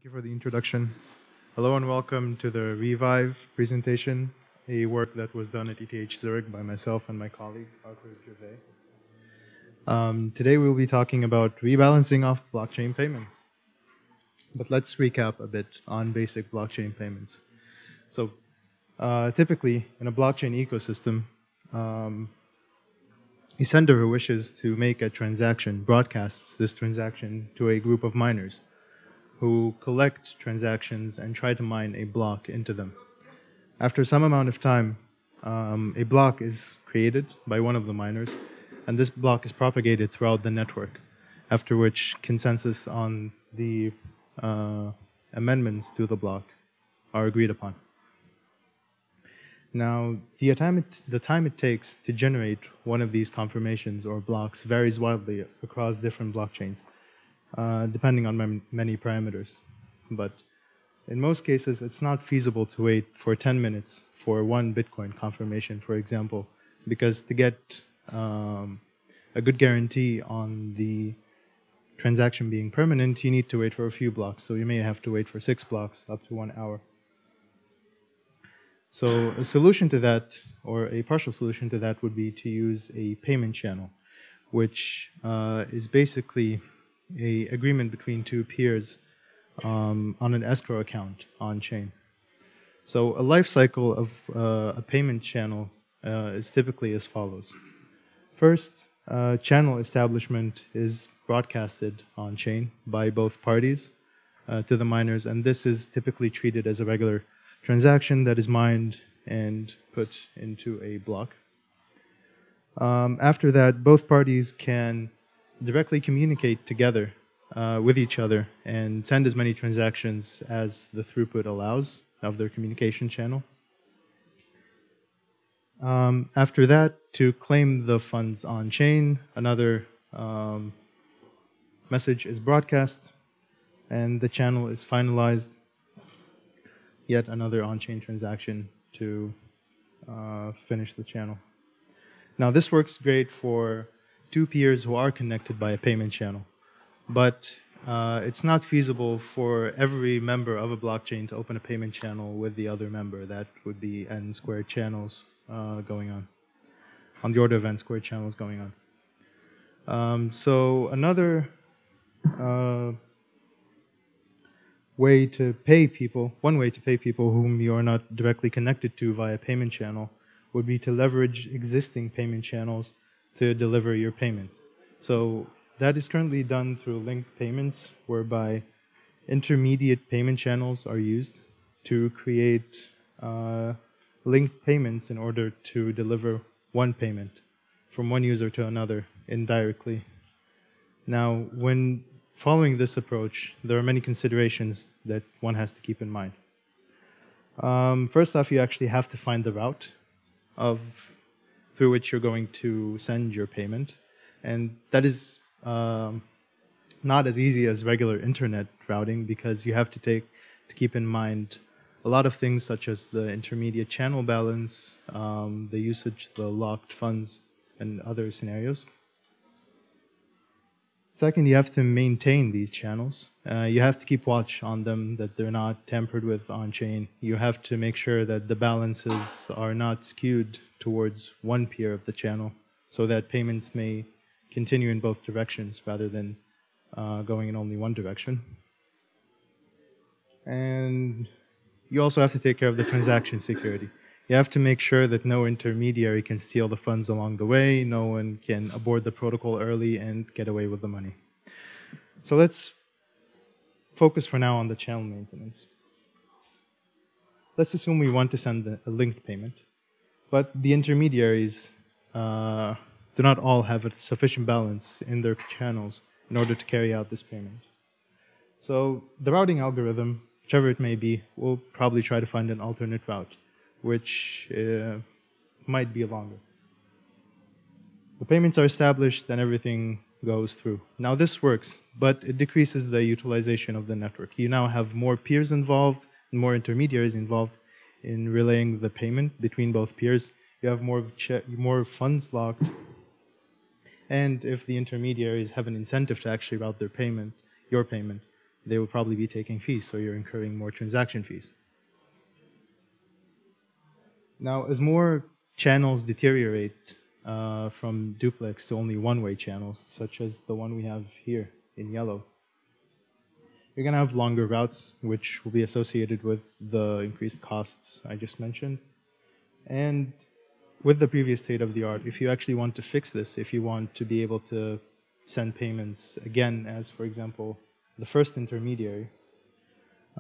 Thank you for the introduction. Hello and welcome to the Revive presentation, a work that was done at ETH Zurich by myself and my colleague, Arthur Gervais. Today we'll be talking about rebalancing of blockchain payments. But let's recap a bit on basic blockchain payments. So typically in a blockchain ecosystem, a sender who wishes to make a transaction broadcasts this transaction to a group of miners who collect transactions and try to mine a block into them. After some amount of time, a block is created by one of the miners, and this block is propagated throughout the network, after which consensus on the amendments to the block are agreed upon. Now, the time it takes to generate one of these confirmations or blocks varies wildly across different blockchains, depending on many parameters. But in most cases, it's not feasible to wait for 10 minutes for one Bitcoin confirmation, for example, because to get a good guarantee on the transaction being permanent, you need to wait for a few blocks. So you may have to wait for 6 blocks up to 1 hour. So a solution to that, or a partial solution to that, would be to use a payment channel, which is basically an agreement between two peers on an escrow account on-chain. So a life cycle of a payment channel is typically as follows. First, channel establishment is broadcasted on-chain by both parties to the miners, and this is typically treated as a regular transaction that is mined and put into a block. After that, both parties can directly communicate together with each other and send as many transactions as the throughput allows of their communication channel. After that, to claim the funds on-chain, another message is broadcast, and the channel is finalized. Yet another on-chain transaction to finish the channel. Now, this works great for two peers who are connected by a payment channel, but it's not feasible for every member of a blockchain to open a payment channel with the other member. That would be n squared channels going on the order of n squared channels going on. So another way to pay people, one way to pay people whom you are not directly connected to via payment channel would be to leverage existing payment channels to deliver your payment. So that is currently done through linked payments, whereby intermediate payment channels are used to create linked payments in order to deliver one payment from one user to another indirectly. Now, when following this approach, there are many considerations that one has to keep in mind. First off, you actually have to find the route through which you're going to send your payment, and that is not as easy as regular internet routing, because you have to keep in mind a lot of things such as the intermediate channel balance, the usage, the locked funds, and other scenarios. Second, you have to maintain these channels. You have to keep watch on them, that they're not tampered with on-chain. You have to make sure that the balances are not skewed towards one peer of the channel, so that payments may continue in both directions rather than going in only one direction. And you also have to take care of the transaction security. You have to make sure that no intermediary can steal the funds along the way, no one can abort the protocol early and get away with the money. So let's focus for now on the channel maintenance. Let's assume we want to send a linked payment, but the intermediaries do not all have a sufficient balance in their channels in order to carry out this payment. So the routing algorithm, whichever it may be, will probably try to find an alternate route, which might be longer. The payments are established and everything goes through. Now this works, but it decreases the utilization of the network. You now have more peers involved and more intermediaries involved in relaying the payment between both peers. You have more funds locked, and if the intermediaries have an incentive to actually route their payment, your payment, they will probably be taking fees, so you're incurring more transaction fees. Now, as more channels deteriorate from duplex to only one-way channels, such as the one we have here in yellow, you're going to have longer routes, which will be associated with the increased costs I just mentioned. And with the previous state of the art, if you actually want to fix this, if you want to be able to send payments again as, for example, the first intermediary,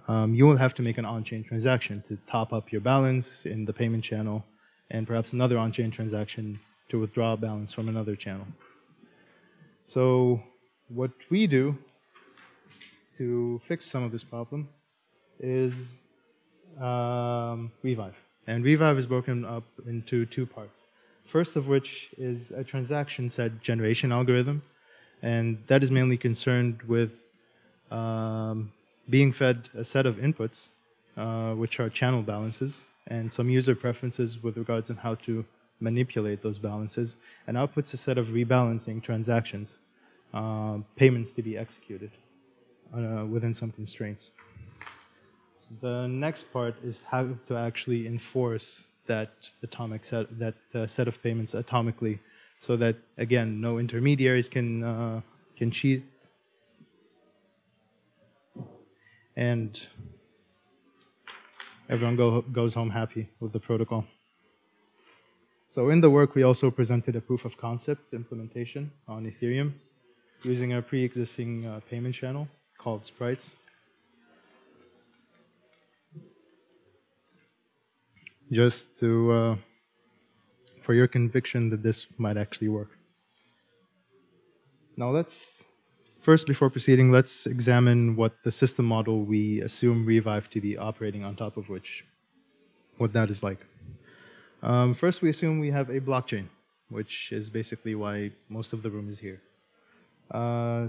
you will have to make an on-chain transaction to top up your balance in the payment channel, and perhaps another on-chain transaction to withdraw a balance from another channel. So what we do to fix some of this problem is Revive. And Revive is broken up into two parts. First of which is a transaction set generation algorithm, and that is mainly concerned with being fed a set of inputs, which are channel balances, and some user preferences with regards on how to manipulate those balances, and outputs a set of rebalancing transactions, payments to be executed within some constraints. The next part is how to actually enforce that atomic set, set of payments atomically, so that again, no intermediaries can cheat, and everyone goes home happy with the protocol. So in the work, we also presented a proof of concept implementation on Ethereum using a pre-existing payment channel called Sprites. Just to, for your conviction that this might actually work. Now first, before proceeding, let's examine what the system model we assume Revive to be operating on top of what that is like. First, we assume we have a blockchain, which is basically why most of the room is here.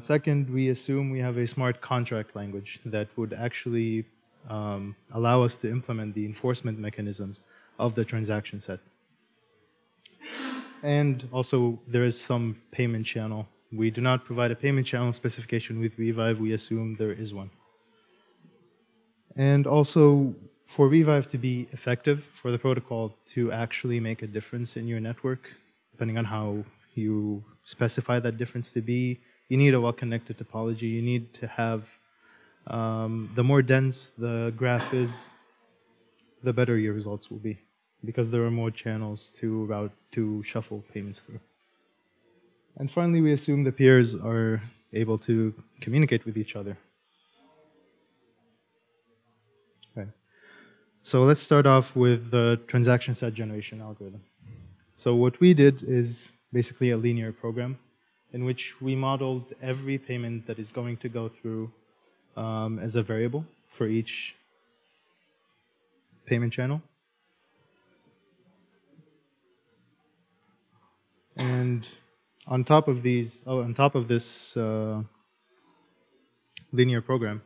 Second, we assume we have a smart contract language that would actually allow us to implement the enforcement mechanisms of the transaction set. And also, there is some payment channel. We do not provide a payment channel specification with Revive. We assume there is one. And also, for Revive to be effective, for the protocol to actually make a difference in your network, depending on how you specify that difference to be, you need a well-connected topology. You need to have, the more dense the graph is, the better your results will be, because there are more channels to shuffle payments through. And finally, we assume the peers are able to communicate with each other. Okay. So let's start off with the transaction set generation algorithm. So what we did is basically a linear program in which we modeled every payment that is going to go through as a variable for each payment channel. And on top of this linear program,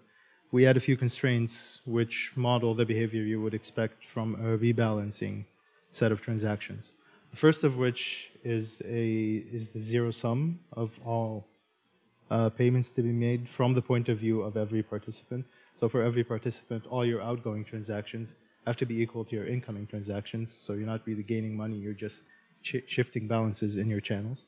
we add a few constraints which model the behavior you would expect from a rebalancing set of transactions. The first of which is the zero sum of all payments to be made from the point of view of every participant. So for every participant, all your outgoing transactions have to be equal to your incoming transactions. So you're not really gaining money, you're just shifting balances in your channels.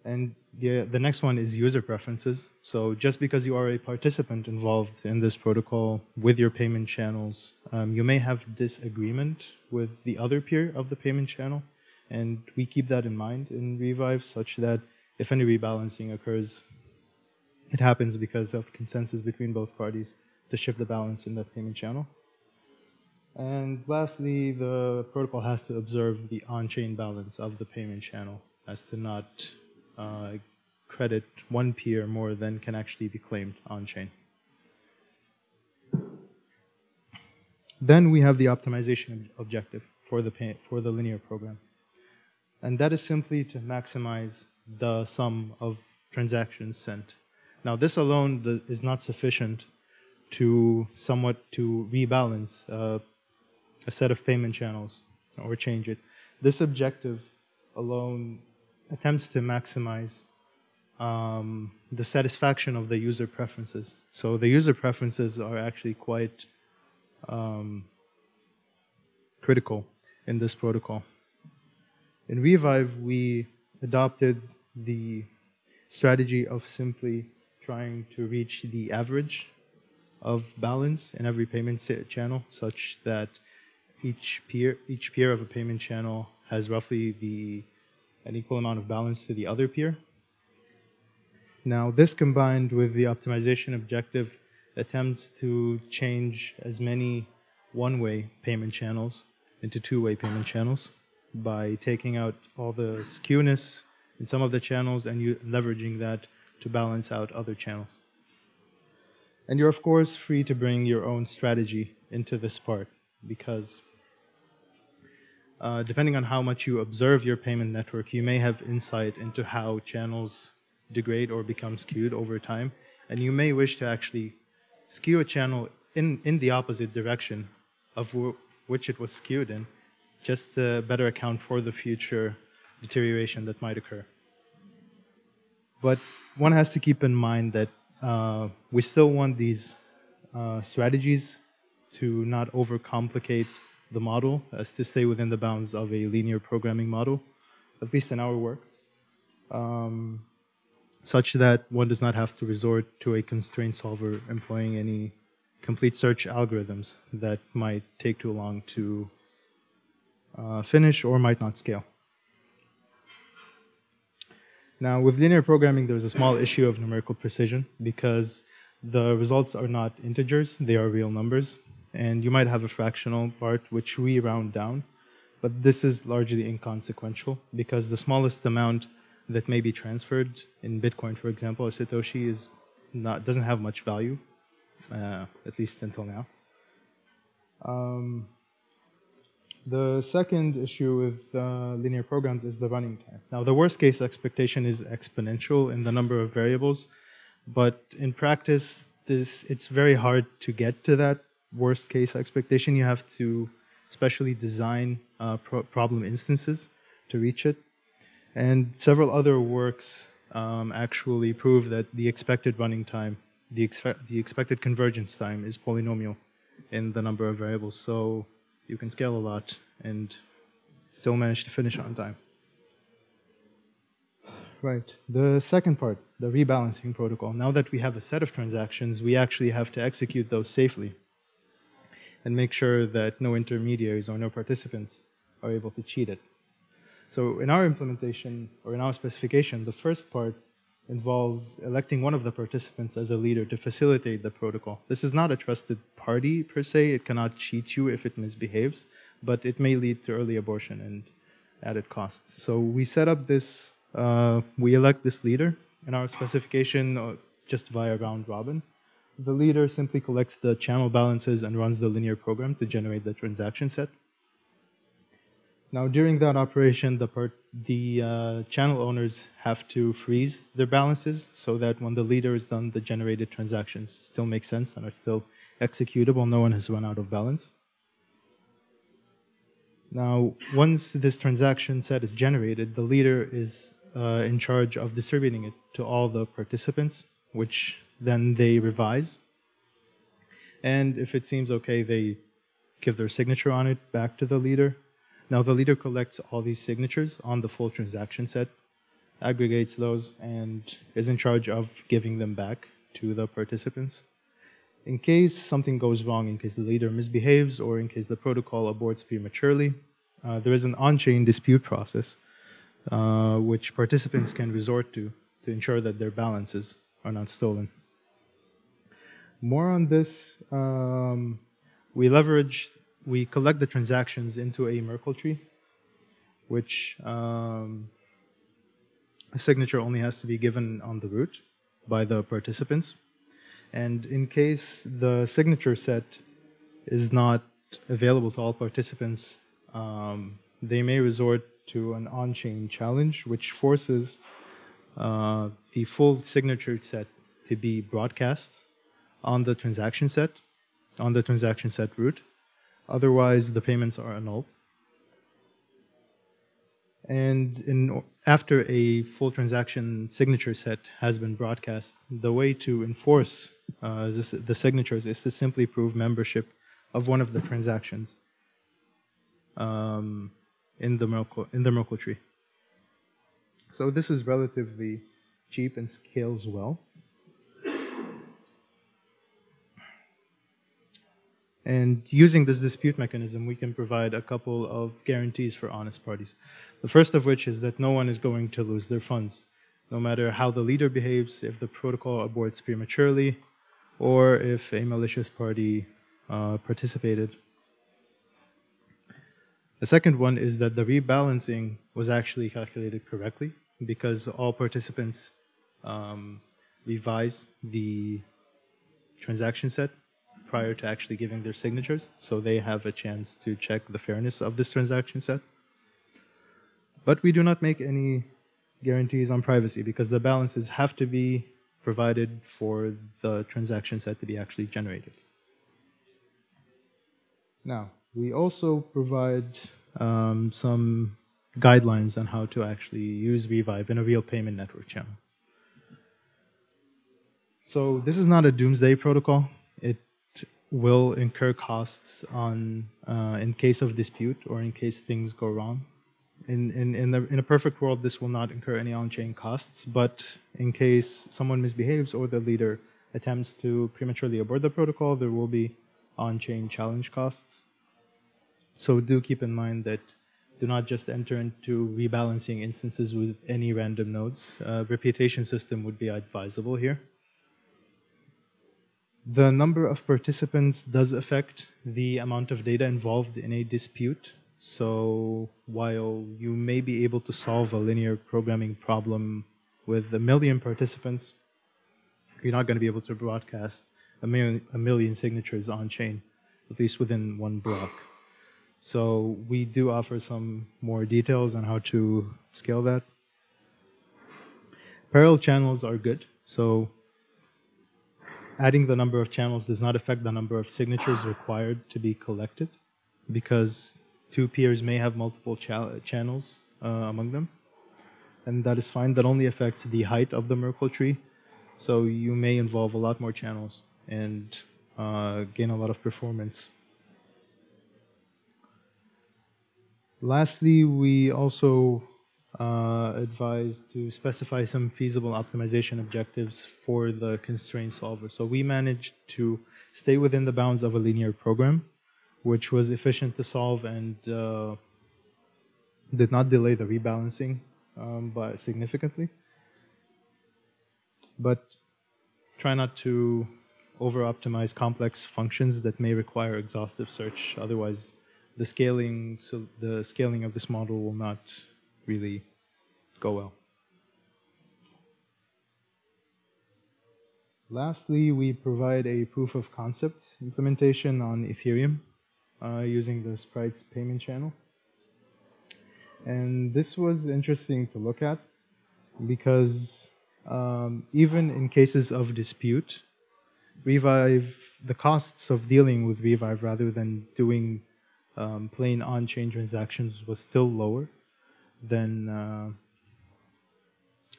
And the next one is user preferences. So just because you are a participant involved in this protocol with your payment channels, you may have disagreement with the other peer of the payment channel. And we keep that in mind in Revive, such that if any rebalancing occurs, it happens because of consensus between both parties to shift the balance in that payment channel. And lastly, the protocol has to observe the on-chain balance of the payment channel as to not credit one peer more than can actually be claimed on-chain. Then we have the optimization objective for the linear program. And that is simply to maximize the sum of transactions sent. Now, this alone is not sufficient to rebalance a set of payment channels or change it. This objective alone attempts to maximize the satisfaction of the user preferences. So the user preferences are actually quite critical in this protocol. In Revive, we adopted the strategy of simply trying to reach the average of balance in every payment channel, such that each peer of a payment channel has roughly an equal amount of balance to the other peer. Now, this combined with the optimization objective attempts to change as many one-way payment channels into two-way payment channels by taking out all the skewness in some of the channels and leveraging that to balance out other channels. And you're, of course, free to bring your own strategy into this part, because depending on how much you observe your payment network, you may have insight into how channels degrade or become skewed over time, and you may wish to actually skew a channel in the opposite direction of which it was skewed in, just to better account for the future deterioration that might occur. But one has to keep in mind that we still want these strategies to not overcomplicate the model, as to stay within the bounds of a linear programming model, at least in our work, such that one does not have to resort to a constraint solver employing any complete search algorithms that might take too long to finish or might not scale. Now, with linear programming, there's a small issue of numerical precision because the results are not integers, they are real numbers. And you might have a fractional part which we round down, but this is largely inconsequential because the smallest amount that may be transferred in Bitcoin, for example, or Satoshi, doesn't have much value, at least until now. The second issue with linear programs is the running time. Now, the worst case expectation is exponential in the number of variables, but in practice, it's very hard to get to that worst case expectation. You have to specially design problem instances to reach it. And several other works actually prove that the expected running time, the expected convergence time is polynomial in the number of variables. So you can scale a lot and still manage to finish on time. Right. The second part, the rebalancing protocol. Now that we have a set of transactions, we actually have to execute those safely and make sure that no intermediaries or no participants are able to cheat it. So in our implementation, or in our specification, the first part involves electing one of the participants as a leader to facilitate the protocol. This is not a trusted party per se. It cannot cheat you if it misbehaves, but it may lead to early abortion and added costs. So we set up this, we elect this leader in our specification just via round robin. The leader simply collects the channel balances and runs the linear program to generate the transaction set. Now, during that operation, the channel owners have to freeze their balances so that when the leader is done, the generated transactions still make sense and are still executable. No one has run out of balance. Now, once this transaction set is generated, the leader is in charge of distributing it to all the participants, which then they revise. And if it seems okay, they give their signature on it back to the leader. Now the leader collects all these signatures on the full transaction set, aggregates those, and is in charge of giving them back to the participants. In case something goes wrong, in case the leader misbehaves, or in case the protocol aborts prematurely, there is an on-chain dispute process which participants can resort to ensure that their balances are not stolen. More on this, we collect the transactions into a Merkle tree, which a signature only has to be given on the root by the participants. And in case the signature set is not available to all participants, they may resort to an on-chain challenge, which forces the full signature set to be broadcast on the transaction set root. Otherwise, the payments are annulled. And after a full transaction signature set has been broadcast, the way to enforce the signatures is to simply prove membership of one of the transactions in the Merkle tree. So this is relatively cheap and scales well. And using this dispute mechanism, we can provide a couple of guarantees for honest parties. The first of which is that no one is going to lose their funds, no matter how the leader behaves, if the protocol aborts prematurely, or if a malicious party participated. The second one is that the rebalancing was actually calculated correctly because all participants revise the transaction set prior to actually giving their signatures, so they have a chance to check the fairness of this transaction set. But we do not make any guarantees on privacy because the balances have to be provided for the transaction set to be actually generated. Now, we also provide some guidelines on how to actually use Revive in a real payment network channel. So this is not a doomsday protocol. It will incur costs on in case of dispute or in case things go wrong. In a perfect world, this will not incur any on-chain costs, but in case someone misbehaves or the leader attempts to prematurely abort the protocol, there will be on-chain challenge costs. So do keep in mind that do not just enter into rebalancing instances with any random nodes. Reputation system would be advisable here. The number of participants does affect the amount of data involved in a dispute. So while you may be able to solve a linear programming problem with 1 million participants, you're not going to be able to broadcast a million signatures on chain, at least within one block. So we do offer some more details on how to scale that. Parallel channels are good. So adding the number of channels does not affect the number of signatures required to be collected because two peers may have multiple channels among them. And that is fine. That only affects the height of the Merkle tree. So you may involve a lot more channels and gain a lot of performance. Lastly, we also advise to specify some feasible optimization objectives for the constraint solver. So we managed to stay within the bounds of a linear program, which was efficient to solve and did not delay the rebalancing by significantly. But try not to over-optimize complex functions that may require exhaustive search. Otherwise, the scaling of this model will not really go well. Lastly, we provide a proof of concept implementation on Ethereum using the Sprites payment channel. And this was interesting to look at because even in cases of dispute, Revive, the costs of dealing with Revive rather than doing plain on-chain transactions was still lower than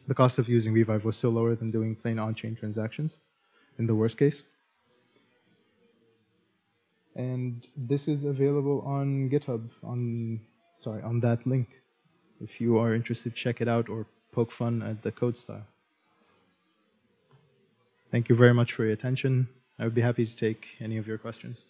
the cost of using Revive was still lower than doing plain on-chain transactions in the worst case. And this is available on GitHub on that link. If you are interested, check it out or poke fun at the code style. Thank you very much for your attention. I would be happy to take any of your questions.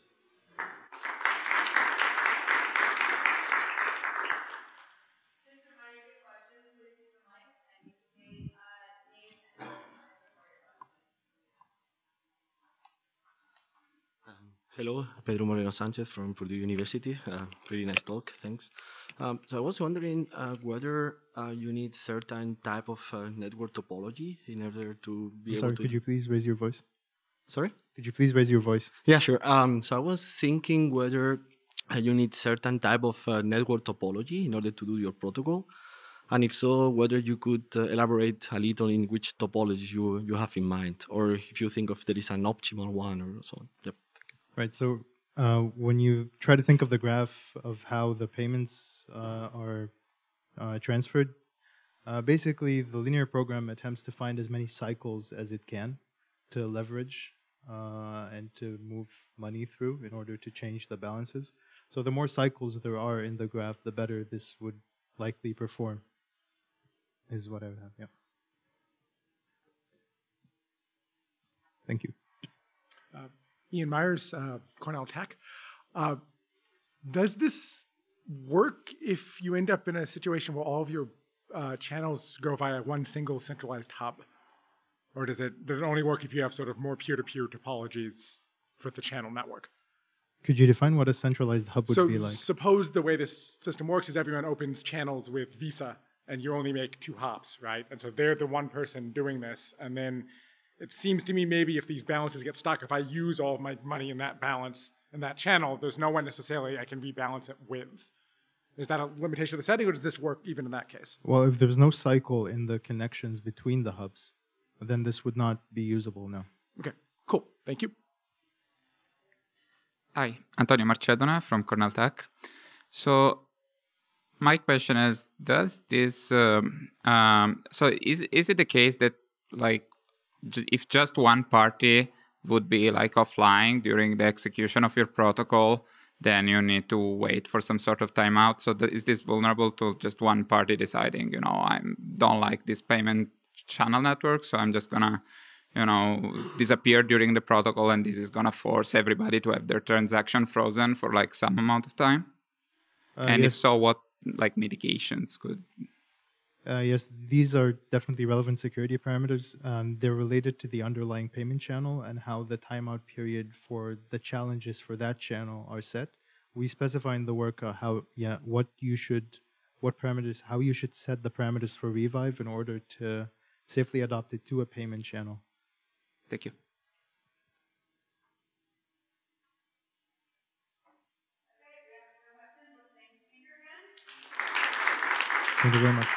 Hello, Pedro Moreno Sanchez from Purdue University. Pretty nice talk, thanks. So I was wondering whether you need certain type of network topology in order to be able to... Could you please raise your voice? Sorry? Could you please raise your voice? Yeah, sure. So I was thinking whether you need certain type of network topology in order to do your protocol. And if so, whether you could elaborate a little in which topology you have in mind, or if you think of there is an optimal one or so on. Yep. Right, so when you try to think of the graph of how the payments are transferred. Basically, the linear program attempts to find as many cycles as it can to leverage and to move money through in order to change the balances. So the more cycles there are in the graph, the better this would likely perform, is what I would have, yeah. Thank you. Ian Myers, Cornell Tech. Does this work if you end up in a situation where all of your channels go via one single centralized hub? Or does it only work if you have sort of more peer-to-peer topologies for the channel network? Could you define what a centralized hub would be like? So suppose the way this system works is everyone opens channels with Visa and you only make 2 hops, right? And so they're the one person doing this. And then it seems to me maybe if these balances get stuck, if I use all of my money in that balance, in that channel, there's no one necessarily I can rebalance it with. Is that a limitation of the setting, or does this work even in that case? Well, if there's no cycle in the connections between the hubs, then this would not be usable now. Okay, cool. Thank you. Hi, Antonio Marchedona from Cornell Tech. So my question is, does this, so is it the case that like if just one party would be like offline during the execution of your protocol, then you need to wait for some sort of timeout? So is this vulnerable to just one party deciding, you know, I don't like this payment channel network, so I'm just gonna, you know, disappear during the protocol, and this is gonna force everybody to have their transaction frozen for like some amount of time? And yes. if so, what like mitigations could? Yes, these are definitely relevant security parameters. They're related to the underlying payment channel and how the timeout period for the challenges for that channel are set. We specify in the work how you should set the parameters for Revive in order to safely adopt it to a payment channel. Thank you. Thank you very much.